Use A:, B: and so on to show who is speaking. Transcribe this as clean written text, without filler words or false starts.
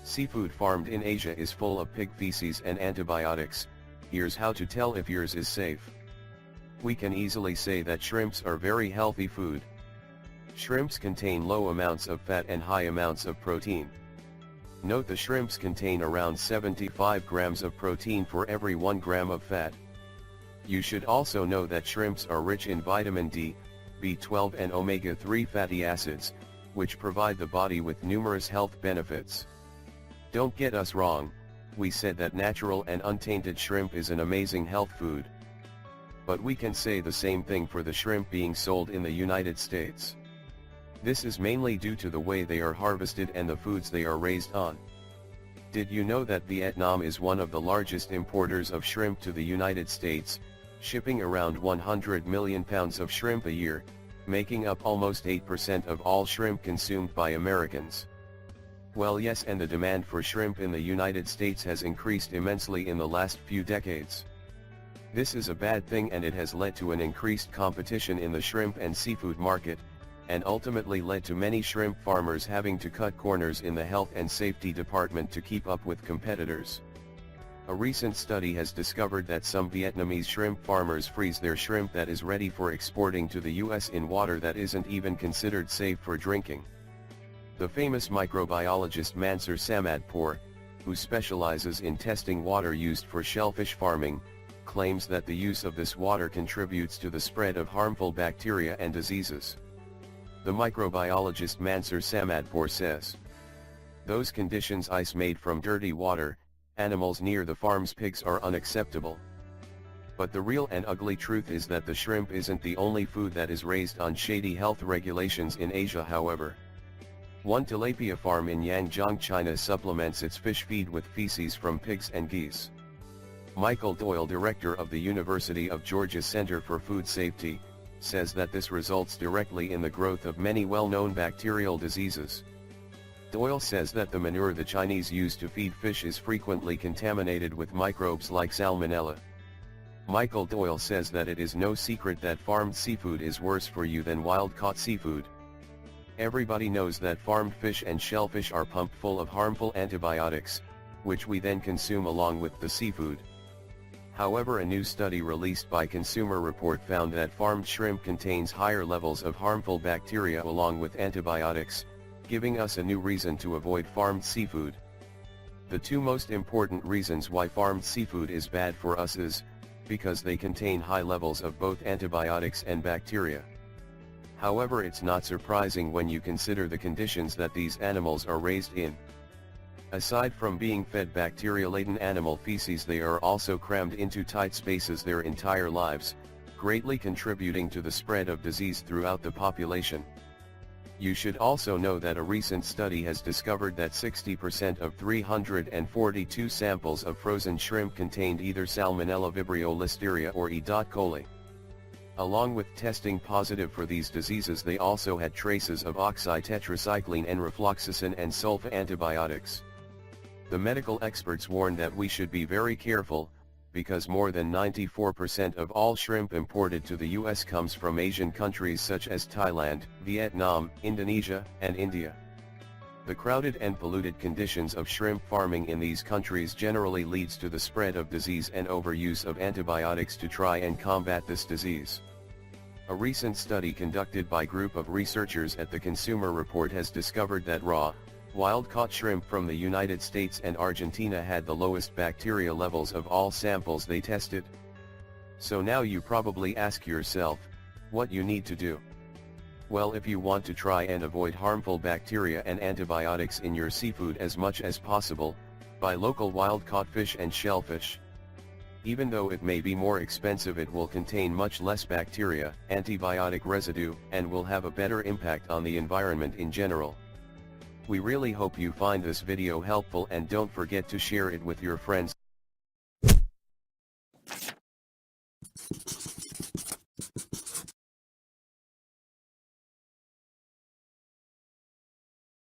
A: Seafood farmed in Asia is full of pig feces and antibiotics. Here's how to tell if yours is safe. We can easily say that shrimps are very healthy food. Shrimps contain low amounts of fat and high amounts of protein. Note the shrimps contain around 75 grams of protein for every 1 gram of fat. You should also know that shrimps are rich in vitamin D, B12 and omega-3 fatty acids, which provide the body with numerous health benefits. Don't get us wrong, we said that natural and untainted shrimp is an amazing health food. But we can say the same thing for the shrimp being sold in the United States. This is mainly due to the way they are harvested and the foods they are raised on. Did you know that Vietnam is one of the largest importers of shrimp to the United States, shipping around 100 million pounds of shrimp a year, making up almost 8% of all shrimp consumed by Americans? Well, yes, and the demand for shrimp in the United States has increased immensely in the last few decades. This is a bad thing, and it has led to an increased competition in the shrimp and seafood market, and ultimately led to many shrimp farmers having to cut corners in the health and safety department to keep up with competitors. A recent study has discovered that some Vietnamese shrimp farmers freeze their shrimp that is ready for exporting to the US in water that isn't even considered safe for drinking. The famous microbiologist Mansur Samadpour, who specializes in testing water used for shellfish farming, claims that the use of this water contributes to the spread of harmful bacteria and diseases. The microbiologist Mansur Samadpour says, "Those conditions ice made from dirty water, animals near the farm's pigs are unacceptable." But the real and ugly truth is that the shrimp isn't the only food that is raised on shady health regulations in Asia, however. One tilapia farm in Yangjiang, China supplements its fish feed with feces from pigs and geese. Michael Doyle, director of the University of Georgia Center for Food Safety, says that this results directly in the growth of many well-known bacterial diseases. Doyle says that the manure the Chinese use to feed fish is frequently contaminated with microbes like salmonella. Michael Doyle says that it is no secret that farmed seafood is worse for you than wild-caught seafood. Everybody knows that farmed fish and shellfish are pumped full of harmful antibiotics, which we then consume along with the seafood. However, a new study released by Consumer Report found that farmed shrimp contains higher levels of harmful bacteria along with antibiotics, giving us a new reason to avoid farmed seafood. The two most important reasons why farmed seafood is bad for us is, because they contain high levels of both antibiotics and bacteria. However, it's not surprising when you consider the conditions that these animals are raised in. Aside from being fed bacteria-laden animal feces, they are also crammed into tight spaces their entire lives, greatly contributing to the spread of disease throughout the population. You should also know that a recent study has discovered that 60% of 342 samples of frozen shrimp contained either Salmonella Vibrio Listeria or E. coli. Along with testing positive for these diseases, they also had traces of oxytetracycline, enrofloxacin and sulfa antibiotics. The medical experts warn that we should be very careful, because more than 94% of all shrimp imported to the US comes from Asian countries such as Thailand, Vietnam, Indonesia, and India. The crowded and polluted conditions of shrimp farming in these countries generally leads to the spread of disease and overuse of antibiotics to try and combat this disease. A recent study conducted by a group of researchers at the Consumer Report has discovered that raw, wild-caught shrimp from the United States and Argentina had the lowest bacteria levels of all samples they tested. So now you probably ask yourself, what you need to do? Well, if you want to try and avoid harmful bacteria and antibiotics in your seafood as much as possible, buy local wild-caught fish and shellfish. Even though it may be more expensive, it will contain much less bacteria, antibiotic residue, and will have a better impact on the environment in general. We really hope you find this video helpful, and don't forget to share it with your friends